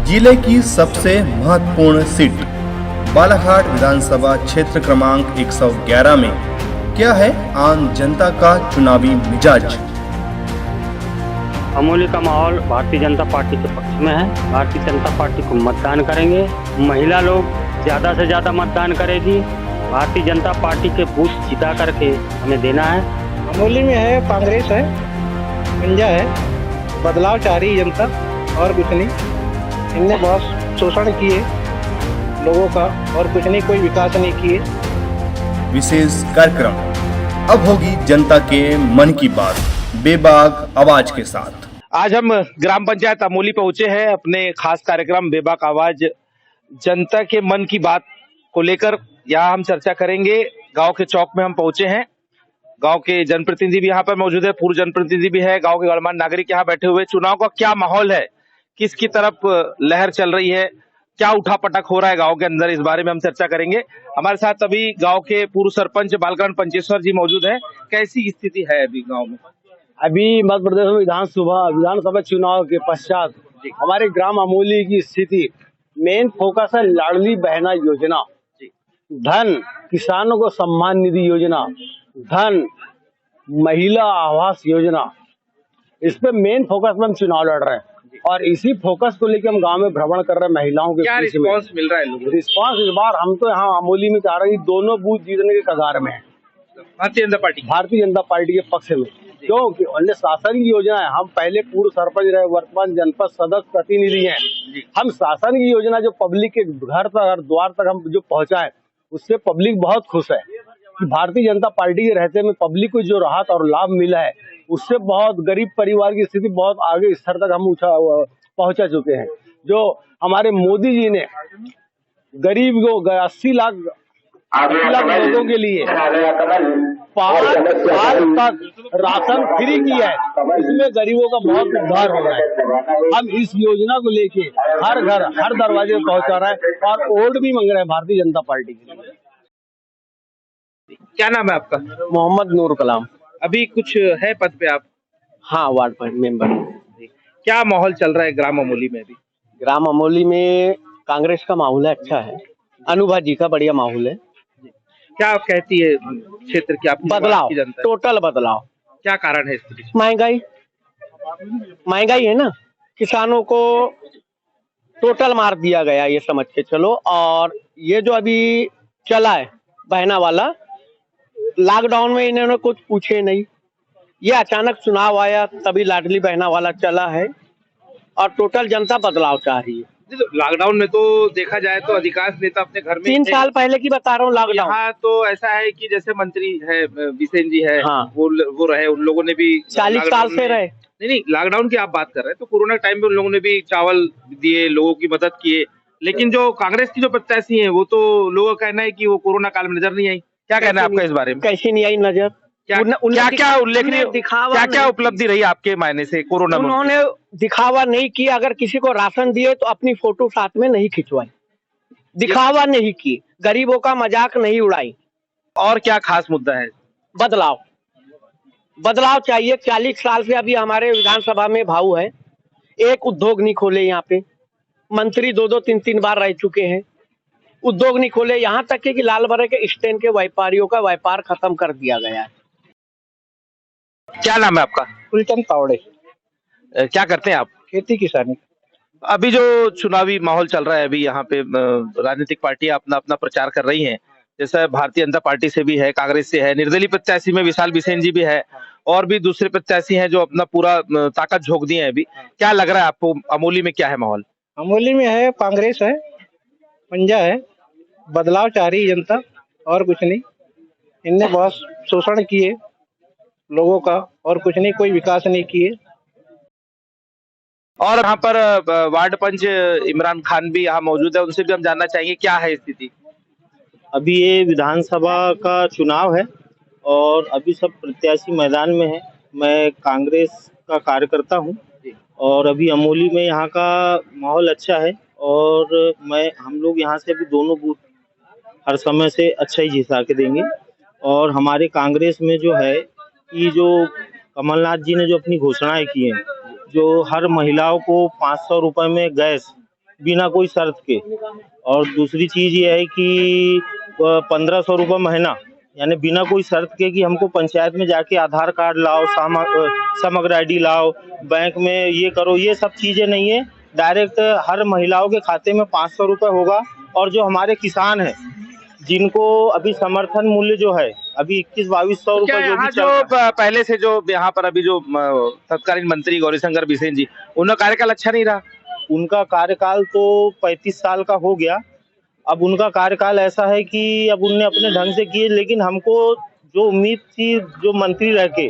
जिले की सबसे महत्वपूर्ण सीट बालाघाट विधानसभा क्षेत्र क्रमांक 111 में क्या है आम जनता का चुनावी मिजाज। अमूली का माहौल भारतीय जनता पार्टी के पक्ष में है। भारतीय जनता पार्टी को मतदान करेंगे। महिला लोग ज्यादा से ज्यादा मतदान करेगी। भारतीय जनता पार्टी के बूथ जिता करके हमें देना है। अमूली में है, कांग्रेस है, पंजा है, बदलाव चाह रही जनता और कुछ नहीं। इनने बहुत शोषण किए लोगों का और कुछ नहीं, कोई विकास नहीं किए। विशेष कार्यक्रम अब होगी जनता के मन की बात बेबाक आवाज के साथ। आज हम ग्राम पंचायत अमूली पहुंचे हैं अपने खास कार्यक्रम बेबाक आवाज जनता के मन की बात को लेकर। यहाँ हम चर्चा करेंगे। गांव के चौक में हम पहुंचे हैं। गांव के जनप्रतिनिधि भी यहाँ पर मौजूद है, पूर्व जनप्रतिनिधि भी है, गांव के गणमान्य नागरिक यहाँ बैठे हुए। चुनाव का क्या माहौल है, किसकी तरफ लहर चल रही है, क्या उठापटक हो रहा है गांव के अंदर, इस बारे में हम चर्चा करेंगे। हमारे साथ अभी गांव के पूर्व सरपंच बालकरण पंचेश्वर जी मौजूद है। कैसी स्थिति है अभी गांव में? अभी मध्य प्रदेश में विधानसभा चुनाव के पश्चात हमारे ग्राम अमूली की स्थिति मेन फोकस है लाडली बहना योजना, धन किसानों को सम्मान निधि योजना, धन महिला आवास योजना। इस पे मेन फोकस में हम चुनाव लड़ रहे हैं और इसी फोकस को लेकर हम गांव में भ्रमण कर रहे हैं। महिलाओं के क्या रिस्पांस मिल रहा है लोगों को? रिस्पांस इस बार हम तो यहाँ अमूली में चाह रहे हैं कि दोनों बूथ जीतने के कगार में है भारतीय जनता पार्टी के पक्ष में। क्योंकि अन्य शासन की योजना है। हम पहले पूर्व सरपंच रहे, वर्तमान जनपद सदस्य प्रतिनिधि हैं। हम शासन की योजना जो पब्लिक के घर तक द्वार तक हम जो पहुंचाए, उससे पब्लिक बहुत खुश है कि भारतीय जनता पार्टी के रहते में पब्लिक को जो राहत और लाभ मिला है, उससे बहुत गरीब परिवार की स्थिति बहुत आगे स्तर तक हम पहुंचा चुके हैं। जो हमारे मोदी जी ने गरीब को 80 लाख लोगों के लिए 5 साल तक राशन फ्री किया है, इसमें गरीबों का बहुत उद्धार हो रहा है। हम इस योजना को लेके हर घर हर दरवाजे पर पहुंचा रहे हैं और वोट भी मांग रहे हैं भारतीय जनता पार्टी के लिए। क्या नाम है आपका? मोहम्मद नूर कलाम। अभी कुछ है पद पे आप? हाँ, वार्ड मेंबर। क्या माहौल चल रहा है ग्राम अमूली में? अभी ग्राम अमूली में कांग्रेस का माहौल है, अच्छा है। अनुभा जी का बढ़िया माहौल है। क्या आप कहती है क्षेत्र की आप बदलाव, जनता? टोटल बदलाव। क्या कारण है इसके? महंगाई है ना, किसानों को टोटल मार दिया गया, ये समझ के चलो। और ये जो अभी चला है बहना वाला, लॉकडाउन में इन्होंने कुछ पूछे नहीं, ये अचानक चुनाव आया तभी लाडली बहना वाला चला है और टोटल जनता बदलाव चाह रही है। लॉकडाउन में तो देखा जाए तो अधिकांश नेता अपने घर में 3 साल पहले की बता रहा हूँ लॉकडाउन। यहाँ तो ऐसा है कि जैसे मंत्री है बिसेन जी है, हाँ। वो रहे, उन लोगों ने भी 40 साल से रहे। नहीं, लॉकडाउन की आप बात कर रहे हैं तो कोरोना टाइम में उन लोगों ने भी चावल दिए, लोगों की मदद किए। लेकिन जो कांग्रेस की जो प्रत्याशी है वो तो लोगों का कहना है कि वो कोरोना काल में नजर नहीं आई। क्या कहना है आपका इस बारे में? कैसी नहीं आई नजर? क्या उल्लेखनीय, क्या उपलब्धि रही आपके मायने से कोरोना में? उन्होंने दिखावा नहीं किया। अगर किसी को राशन दिए तो अपनी फोटो साथ में नहीं खिंचवाई, दिखावा नहीं की, गरीबों का मजाक नहीं उड़ाई। और क्या खास मुद्दा है? बदलाव चाहिए। 40 साल से अभी हमारे विधानसभा में भाऊ है, एक उद्योग नहीं खोले। यहाँ पे मंत्री 2-2, 3-3 बार रह चुके हैं, उद्योग नहीं खोले। यहाँ तक कि लालबरे के स्टैंड के व्यापारियों का व्यापार खत्म कर दिया गया है। क्या नाम है आपका? फुलचंद तावड़े। क्या करते हैं आप? खेती किसानी। अभी जो चुनावी माहौल चल रहा है, अभी यहाँ पे राजनीतिक पार्टियां अपना अपना प्रचार कर रही हैं। जैसे भारतीय जनता पार्टी से भी है, कांग्रेस से है, निर्दलीय प्रत्याशी में विशाल बिसेन जी भी है और भी दूसरे प्रत्याशी हैं जो अपना पूरा ताकत झोंक दिए हैं। अभी क्या लग रहा है आपको अमूली में क्या है माहौल? अमूली में है, कांग्रेस है, पंजा है, बदलाव चाह रही जनता और कुछ नहीं। इनने बहुत शोषण किए लोगों का और कुछ नहीं, कोई विकास नहीं किए। और यहाँ पर वार्ड पंच इमरान खान भी यहाँ मौजूद है, उनसे भी हम जानना चाहेंगे क्या है स्थिति। अभी ये विधानसभा का चुनाव है और अभी सब प्रत्याशी मैदान में है। मैं कांग्रेस का कार्यकर्ता हूँ और अभी अमूली में यहाँ का माहौल अच्छा है और हम लोग यहाँ से अभी दोनों बूथ हर समय से अच्छा ही जिता के देंगे। और हमारे कांग्रेस में जो है कि जो कमलनाथ जी ने जो अपनी घोषणाएं की हैं, जो हर महिलाओं को 500 रुपए में गैस बिना कोई शर्त के। और दूसरी चीज ये है कि 1500 रुपये महीना, यानी बिना कोई शर्त के कि हमको पंचायत में जाके आधार कार्ड लाओ, समग्र आईडी लाओ, बैंक में ये करो, ये सब चीजें नहीं है। डायरेक्ट हर महिलाओं के खाते में 500 रुपये होगा। और जो हमारे किसान हैं जिनको अभी समर्थन मूल्य जो है अभी 21-2200 क्या रुपये जो यहाँ भी चल जो रहा है, पहले से जो यहाँ पर अभी जो तत्कालीन मंत्री गौरीशंकर बिसेन जी, उनका कार्यकाल अच्छा नहीं रहा? उनका कार्यकाल तो 35 साल का हो गया। अब उनका कार्यकाल ऐसा है कि अब उनने अपने ढंग से किए, लेकिन हमको जो उम्मीद थी, जो मंत्री रह के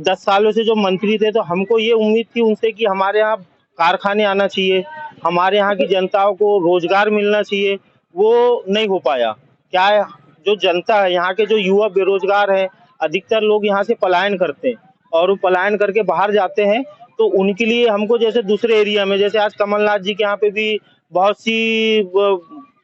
10 सालों से जो मंत्री थे, तो हमको ये उम्मीद थी उनसे कि हमारे यहाँ कारखाने आना चाहिए, हमारे यहाँ की जनताओं को रोजगार मिलना चाहिए। वो नहीं हो पाया। क्या है, जो जनता है यहाँ के, जो युवा बेरोजगार हैं, अधिकतर लोग यहाँ से पलायन करते हैं और वो पलायन करके बाहर जाते हैं। तो उनके लिए हमको जैसे दूसरे एरिया में, जैसे आज कमलनाथ जी के यहाँ पे भी बहुत सी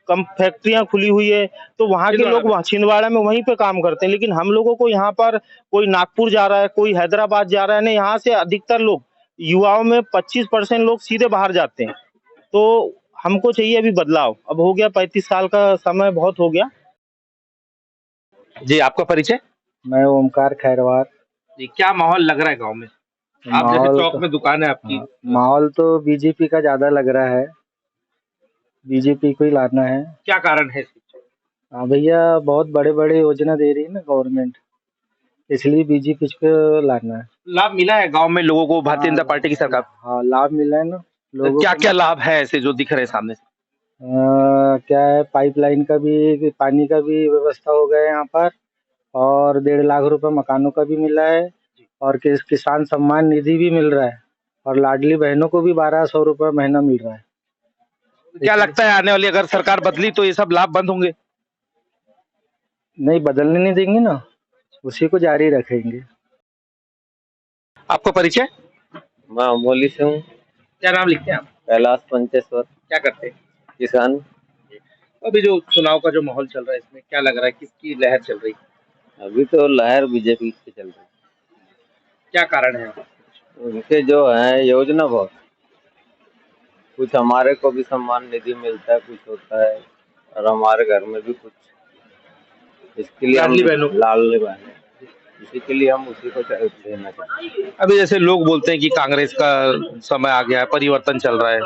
कम फैक्ट्रियां खुली हुई है, तो वहाँ के लोग वहाँ छिंदवाड़ा में वहीं पे काम करते हैं। लेकिन हम लोगों को यहाँ पर कोई नागपुर जा रहा है, कोई हैदराबाद जा रहा है, नहीं, यहाँ से अधिकतर लोग, युवाओं में 25% लोग सीधे बाहर जाते हैं। तो हमको चाहिए अभी बदलाव। अब हो गया 35 साल का समय, बहुत हो गया। जी, आपका परिचय? मैं ओमकार खैरवार। जी, क्या माहौल लग रहा है गांव में? आप जैसे माहौल चौक में दुकान है आपकी। माहौल तो बीजेपी का ज्यादा लग रहा है, बीजेपी को ही लाना है। क्या कारण है इसके? हाँ भैया, बहुत बड़े बड़े योजना दे रही है ना गवर्नमेंट, इसलिए बीजेपी को लाना है। लाभ मिला है गांव में लोगों को भारतीय जनता पार्टी की सरकार? हाँ, लाभ मिला है ना लोगों क्या को। क्या लाभ है ऐसे जो दिख रहे हैं सामने से? क्या है, पाइपलाइन का भी, पानी का भी व्यवस्था हो गया है यहाँ पर, और 1.5 लाख रुपए मकानों का भी मिला है, और किसान सम्मान निधि भी मिल रहा है, और लाडली बहनों को भी 1200 रुपये महीना मिल रहा है। क्या लगता है आने वाली अगर सरकार बदली तो ये सब लाभ बंद होंगे? नहीं, बदलने नहीं देंगे ना, उसी को जारी रखेंगे। आपका परिचय? मैं अमोली से हूँ। क्या नाम लिखते हैं आप? कैलाश पंचेश्वर। क्या करते हैं? किसान। अभी जो चुनाव का जो माहौल चल रहा है, इसमें क्या लग रहा है, किसकी लहर चल रही है? अभी तो लहर बीजेपी की चल रही क्या कारण है? है। उनके जो है योजना बहुत, कुछ हमारे को भी सम्मान निधि मिलता है, कुछ होता है, और हमारे घर में भी कुछ, इसके लिए लाडली बहनों को। लाडली बहन, इसी के लिए हम उसी को देना चाहते हैं। अभी जैसे लोग बोलते हैं कि कांग्रेस का समय आ गया है, परिवर्तन चल रहा है,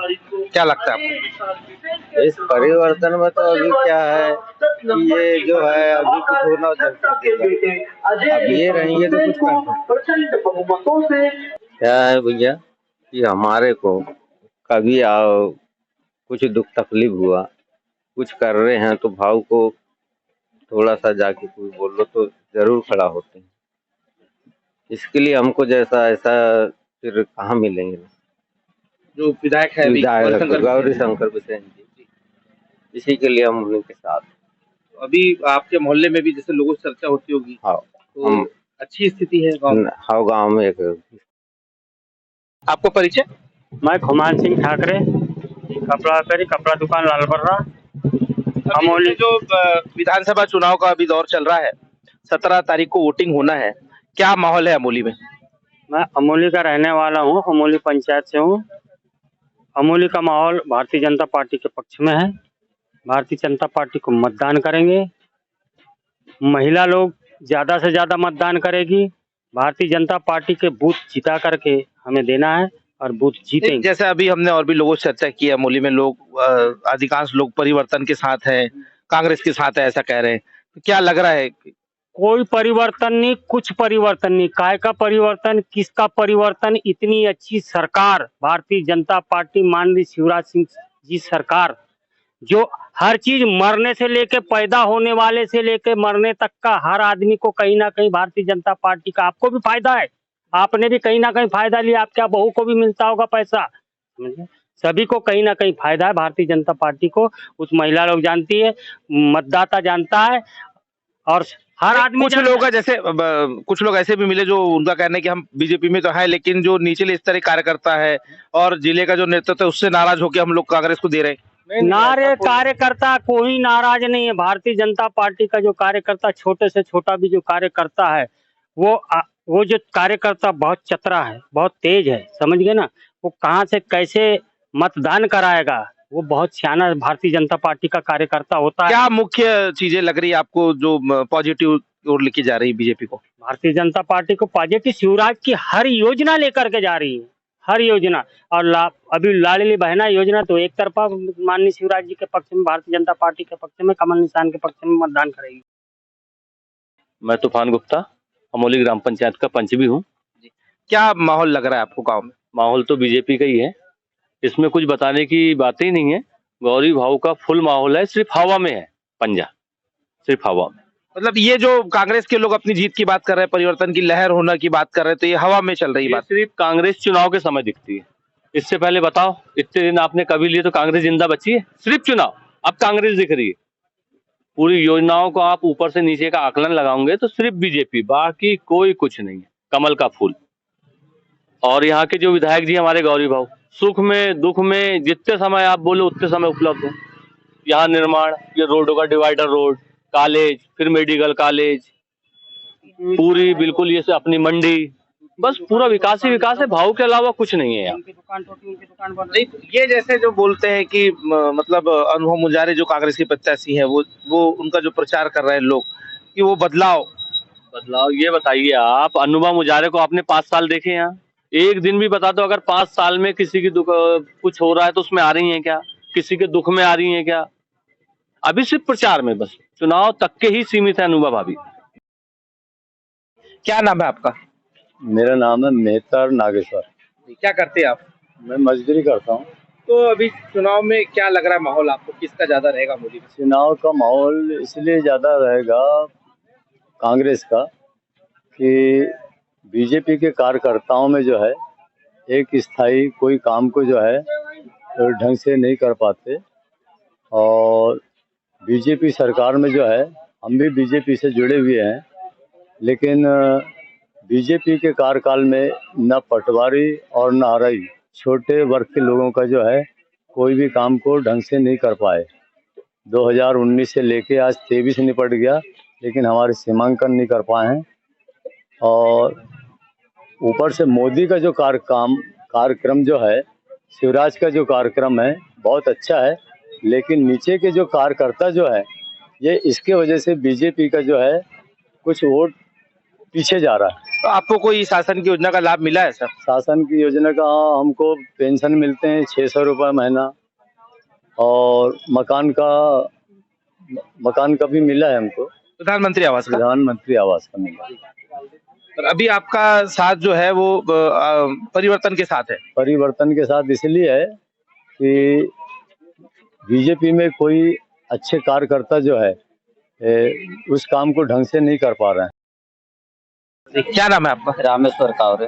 क्या लगता है आपको? इस परिवर्तन में तो अभी क्या है कि ये जो है अभी कुछ होना जनता देगा। अब ये रहेंगे तो कुछ कर सकते। क्या है भैया कि हमारे को कभी कुछ दुख तकलीफ हुआ, कुछ कर रहे हैं तो भाव को थोड़ा सा जाके कोई बोल लो तो जरूर खड़ा होते हैं। इसके लिए हमको जैसा ऐसा फिर कहाँ मिलेंगे। जो विधायक है गौरीशंकर बिसेन जी, इसी के लिए हम उनके साथ। अभी आपके मोहल्ले में भी जैसे लोगों से चर्चा होती होगी, हाँ, तो अच्छी स्थिति है गाँव में? हाँ, गाँव में एक। आपको परिचय? मैं खुमान सिंह ठाकरे, कपड़ा दुकान लालबर्रा। अमोली जो विधानसभा चुनाव का अभी दौर चल रहा है, 17 तारीख को वोटिंग होना है, क्या माहौल है अमोली में? मैं अमोली का रहने वाला हूँ, अमोली पंचायत से हूँ। अमोली का माहौल भारतीय जनता पार्टी के पक्ष में है। भारतीय जनता पार्टी को मतदान करेंगे, महिला लोग ज़्यादा से ज़्यादा मतदान करेगी। भारतीय जनता पार्टी के बूथ जिता करके हमें देना है और बूथ जीतेंगे। जैसे अभी हमने और भी लोगों से चर्चा की है, अमोली में लोग अधिकांश लोग परिवर्तन के साथ हैं, कांग्रेस के साथ है, ऐसा कह रहे हैं। तो क्या लग रहा है? कोई परिवर्तन नहीं, कुछ परिवर्तन नहीं। काय का परिवर्तन, किसका परिवर्तन? इतनी अच्छी सरकार भारतीय जनता पार्टी, माननीय शिवराज सिंह जी सरकार, जो हर चीज मरने से लेके पैदा होने वाले से लेके मरने तक का हर आदमी को कहीं ना कहीं भारतीय जनता पार्टी का, आपको भी फायदा है, आपने भी कहीं ना कहीं फायदा लिया, आपके बहू को भी मिलता होगा पैसा, सभी को कहीं ना कहीं फायदा है भारतीय जनता पार्टी को। उस महिला लोग जानती है, मतदाता जानता है, और हर आदमी कुछ लोग का जैसे कुछ लोग ऐसे भी मिले जो उनका कहना है कि हम बीजेपी में तो है, लेकिन जो निचले स्तर कार्यकर्ता है और जिले का जो नेतृत्व है उससे नाराज होकर हम लोग कांग्रेस को दे रहे हैं। नारे कार्यकर्ता कोई नाराज नहीं है। भारतीय जनता पार्टी का जो कार्यकर्ता, छोटे से छोटा भी जो कार्यकर्ता है, वो जो कार्यकर्ता बहुत चतरा है, बहुत तेज है, समझ गए ना। वो कहाँ से कैसे मतदान कराएगा वो बहुत सियाना भारतीय जनता पार्टी का कार्यकर्ता होता है। क्या मुख्य चीजें लग रही है आपको जो पॉजिटिव और लेके जा रही है बीजेपी को? भारतीय जनता पार्टी को पॉजिटिव शिवराज की हर योजना लेकर के जा रही है, हर योजना। और अभी लाडली बहना योजना तो एक तरफा माननीय शिवराज जी के पक्ष में, भारतीय जनता पार्टी के पक्ष में, कमल निशान के पक्ष में मतदान करेगी। मैं तूफान गुप्ता, अमोली ग्राम पंचायत का पंच भी हूँ। क्या माहौल लग रहा है आपको गांव में? माहौल तो बीजेपी का ही है, इसमें कुछ बताने की बातें ही नहीं है। गौरी भाव का फुल माहौल है, सिर्फ हवा में है पंजा, सिर्फ हवा में। मतलब ये जो कांग्रेस के लोग अपनी जीत की बात कर रहे हैं, परिवर्तन की लहर होने की बात कर रहे हैं, तो ये हवा में चल रही बात। सिर्फ कांग्रेस चुनाव के समय दिखती है। इससे पहले बताओ, इतने दिन आपने कभी लिए तो कांग्रेस जिंदा बची है? सिर्फ चुनाव, अब कांग्रेस दिख रही है। पूरी योजनाओं को आप ऊपर से नीचे का आकलन लगाओगे तो सिर्फ बीजेपी, बाकी कोई कुछ नहीं है। कमल का फूल। और यहाँ के जो विधायक जी हमारे गौरी भाव, सुख में दुख में जितने समय आप बोलो उतने समय उपलब्ध हो। यहाँ निर्माण, ये रोडों का डिवाइडर रोड, कॉलेज, फिर मेडिकल कॉलेज, पूरी बिल्कुल ये से अपनी मंडी, बस पूरा विकास ही विकास है। भाव के अलावा कुछ नहीं है यहाँ। नहीं, ये जैसे जो बोलते हैं कि मतलब अनुभव मुजारे जो कांग्रेस के प्रत्याशी हैं, वो उनका जो प्रचार कर रहे हैं लोग कि वो बदलाव। ये बताइए आप, अनुभव मुजारे को आपने 5 साल देखे यहाँ? एक दिन भी बता दो, अगर 5 साल में किसी की कुछ हो रहा है तो उसमें आ रही है क्या? किसी के दुख में आ रही है क्या? अभी सिर्फ प्रचार में, बस चुनाव तक के ही सीमित है अनुभव भाभी। क्या नाम है आपका? मेरा नाम है मेहतर नागेश्वर। क्या करते हैं आप? मैं मजदूरी करता हूँ। तो अभी चुनाव में क्या लग रहा है माहौल आपको, किसका ज्यादा रहेगा मोदी? चुनाव का माहौल इसलिए ज्यादा रहेगा कांग्रेस का कि बीजेपी के कार्यकर्ताओं में जो है एक स्थायी कोई काम को जो है तो ढंग से नहीं कर पाते। और बीजेपी सरकार में जो है, हम भी बीजेपी से जुड़े हुए हैं, लेकिन बीजेपी के कार्यकाल में न पटवारी और न आरई, छोटे वर्ग के लोगों का जो है कोई भी काम को ढंग से नहीं कर पाए। 2019 से लेके आज 23 निपट गया, लेकिन हमारे सीमांकन नहीं कर पाए हैं। और ऊपर से मोदी का जो कार्यक्रम जो है, शिवराज का जो कार्यक्रम है बहुत अच्छा है, लेकिन नीचे के जो कार्यकर्ता जो है, ये इसके वजह से बीजेपी का जो है कुछ वोट पीछे जा रहा है। तो आपको कोई शासन की योजना का लाभ मिला है सर? शासन की योजना का हमको पेंशन मिलते हैं 600 रुपये महीना, और मकान का भी मिला है हमको। प्रधानमंत्री आवास का मिला। और अभी आपका साथ जो है वो परिवर्तन के साथ है? परिवर्तन के साथ इसलिए है कि बीजेपी में कोई अच्छे कार्यकर्ता जो है उस काम को ढंग से नहीं कर पा रहे हैं। क्या नाम है आपका? रामेश्वर कावरे।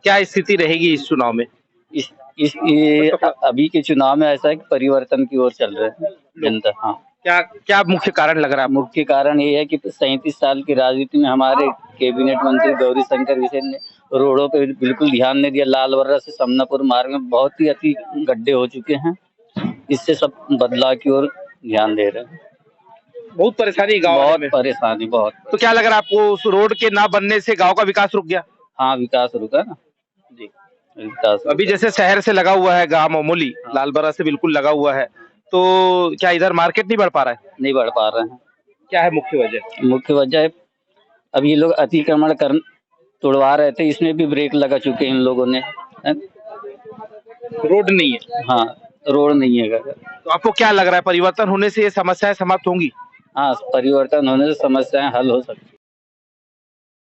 क्या स्थिति रहेगी इस चुनाव में? ये अभी के चुनाव में ऐसा है कि परिवर्तन की ओर चल रहे हैं जनता। हाँ, क्या मुख्य कारण लग रहा है? मुख्य कारण ये है कि 37 साल की राजनीति में हमारे कैबिनेट मंत्री गौरी शंकर बिसेन ने रोडों पे बिल्कुल ध्यान नहीं दिया। लालवर्रा से समनापुर मार्ग में बहुत ही अति गड्ढे हो चुके हैं, इससे सब बदलाव की ओर ध्यान दे रहे हैं। बहुत परेशानी गाँव में? बहुत परेशानी, बहुत। तो क्या लग रहा है आपको, उस रोड के ना बनने से गाँव का विकास रुक गया? हाँ, विकास रुका ना जी, विकास। अभी जैसे शहर से लगा हुआ है गाँव अमोली, लालबर्रा से बिल्कुल लगा हुआ है, तो क्या इधर मार्केट नहीं बढ़ पा रहा है? नहीं बढ़ पा रहे हैं। क्या है मुख्य वजह? मुख्य वजह है अब ये लोग अतिक्रमण तोड़वा रहे थे, इसमें भी ब्रेक लगा चुके हैं इन लोगों ने। रोड नहीं है? हाँ, रोड नहीं है। तो आपको क्या लग रहा है परिवर्तन होने से ये समस्याएं समाप्त होंगी? हाँ, परिवर्तन होने से समस्याएं हल हो सकती।